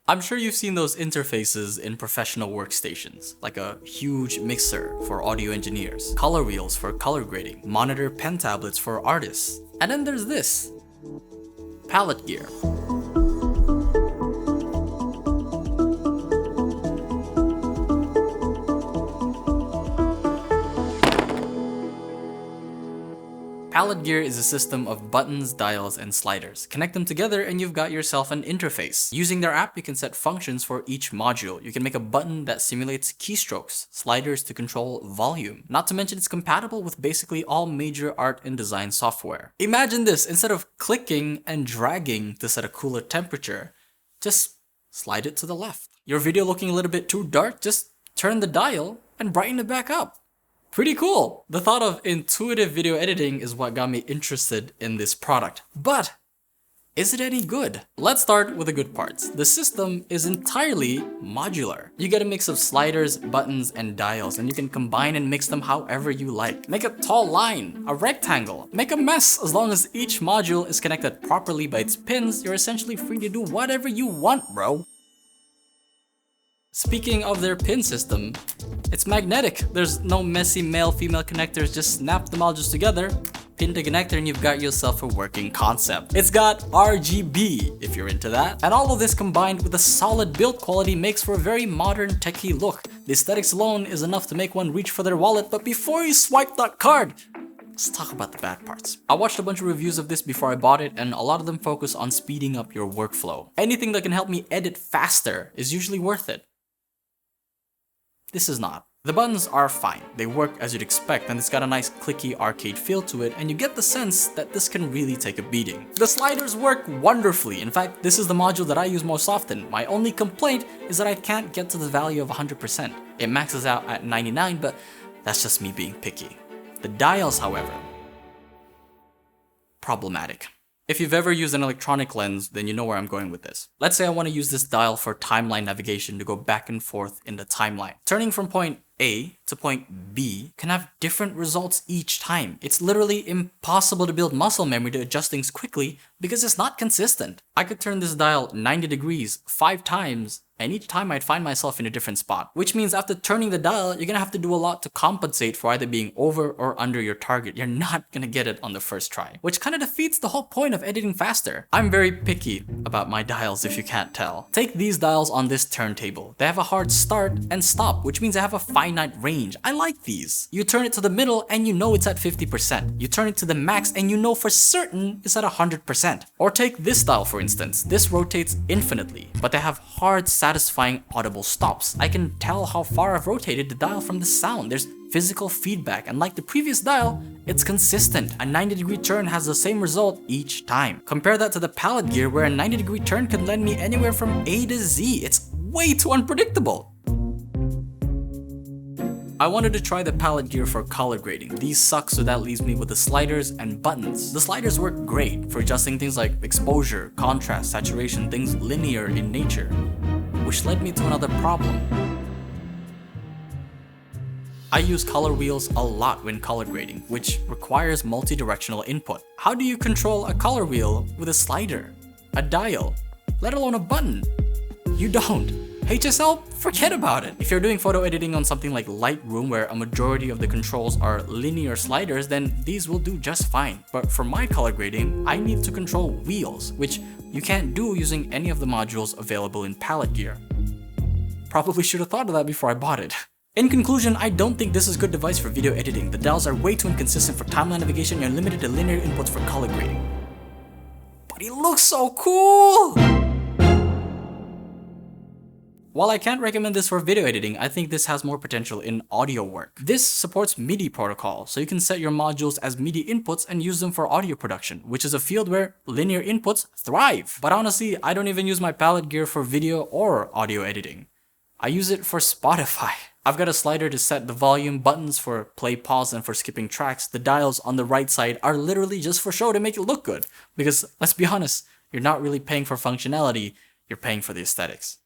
I'm sure you've seen those interfaces in professional workstations, like a huge mixer for audio engineers, color wheels for color grading, monitor pen tablets for artists. And then there's this, palette gear. Palette gear is a system of buttons, dials, and sliders. Connect them together and you've got yourself an interface. Using their app, you can set functions for each module. You can make a button that simulates keystrokes, sliders to control volume. Not to mention it's compatible with basically all major art and design software. Imagine this, instead of clicking and dragging to set a cooler temperature, just slide it to the left. Your video looking a little bit too dark, just turn the dial and brighten it back up. Pretty cool! The thought of intuitive video editing is what got me interested in this product. But is it any good? Let's start with the good parts. The system is entirely modular. You get a mix of sliders, buttons, and dials, and you can combine and mix them however you like. Make a tall line, a rectangle, make a mess. As long as each module is connected properly by its pins, you're essentially free to do whatever you want, bro. Speaking of their pin system, it's magnetic. There's no messy male-female connectors, just snap the modules together, pin the connector, and you've got yourself a working concept. It's got RGB, if you're into that. And all of this combined with a solid build quality makes for a very modern techie look. The aesthetics alone is enough to make one reach for their wallet, but before you swipe that card, let's talk about the bad parts. I watched a bunch of reviews of this before I bought it, and a lot of them focus on speeding up your workflow. Anything that can help me edit faster is usually worth it. This is not. The buttons are fine, they work as you'd expect, and it's got a nice clicky arcade feel to it, and you get the sense that this can really take a beating. The sliders work wonderfully. In fact, this is the module that I use most often. My only complaint is that I can't get to the value of 100%. It maxes out at 99, but that's just me being picky. The dials, however, problematic. If you've ever used an electronic lens, then you know where I'm going with this. Let's say I want to use this dial for timeline navigation to go back and forth in the timeline. Turning from point A to point B can have different results each time. It's literally impossible to build muscle memory to adjust things quickly because it's not consistent. I could turn this dial 90 degrees 5 times, and each time I'd find myself in a different spot. Which means after turning the dial, you're gonna have to do a lot to compensate for either being over or under your target. You're not gonna get it on the first try, which kind of defeats the whole point of editing faster. I'm very picky about my dials if you can't tell. Take these dials on this turntable. They have a hard start and stop, which means they have a finite range. I like these. You turn it to the middle and you know it's at 50%. You turn it to the max and you know for certain it's at 100%. Or take this dial for instance. This rotates infinitely, but they have hard, satisfying audible stops. I can tell how far I've rotated the dial from the sound. There's physical feedback, and like the previous dial, it's consistent. A 90-degree turn has the same result each time. Compare that to the palette gear where a 90-degree turn can lend me anywhere from A to Z. It's way too unpredictable. I wanted to try the palette gear for color grading. These suck, so that leaves me with the sliders and buttons. The sliders work great for adjusting things like exposure, contrast, saturation, things linear in nature. Which led me to another problem. I use color wheels a lot when color grading, which requires multi-directional input. How do you control a color wheel with a slider, a dial, let alone a button? You don't. HSL? Forget about it. If you're doing photo editing on something like Lightroom where a majority of the controls are linear sliders, then these will do just fine. But for my color grading, I need to control wheels, which you can't do using any of the modules available in palette gear. Probably should have thought of that before I bought it. In conclusion, I don't think this is a good device for video editing. The dials are way too inconsistent for timeline navigation and you're limited to linear inputs for color grading. But it looks so cool! While I can't recommend this for video editing, I think this has more potential in audio work. This supports MIDI protocol, so you can set your modules as MIDI inputs and use them for audio production, which is a field where linear inputs thrive. But honestly, I don't even use my palette gear for video or audio editing. I use it for Spotify. I've got a slider to set the volume, buttons for play, pause, and for skipping tracks. The dials on the right side are literally just for show to make it look good. Because, let's be honest, you're not really paying for functionality, you're paying for the aesthetics.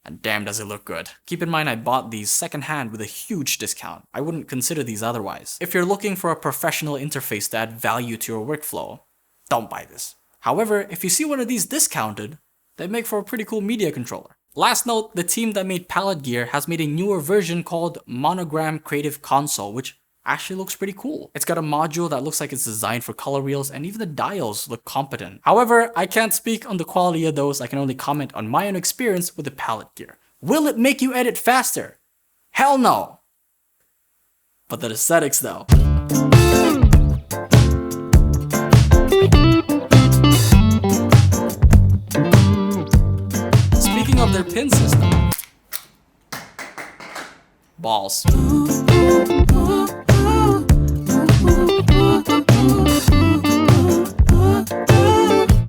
And damn does it look good. Keep in mind I bought these secondhand with a huge discount. I wouldn't consider these otherwise. If you're looking for a professional interface to add value to your workflow, don't buy this. However, if you see one of these discounted, they make for a pretty cool media controller. Last note, the team that made Palette Gear has made a newer version called Monogram Creative Console, which actually looks pretty cool. It's got a module that looks like it's designed for color wheels, and even the dials look competent. However, I can't speak on the quality of those. I can only comment on my own experience with the Palette Gear. Will it make you edit faster? Hell no! But the aesthetics though. Speaking of their pin system, balls.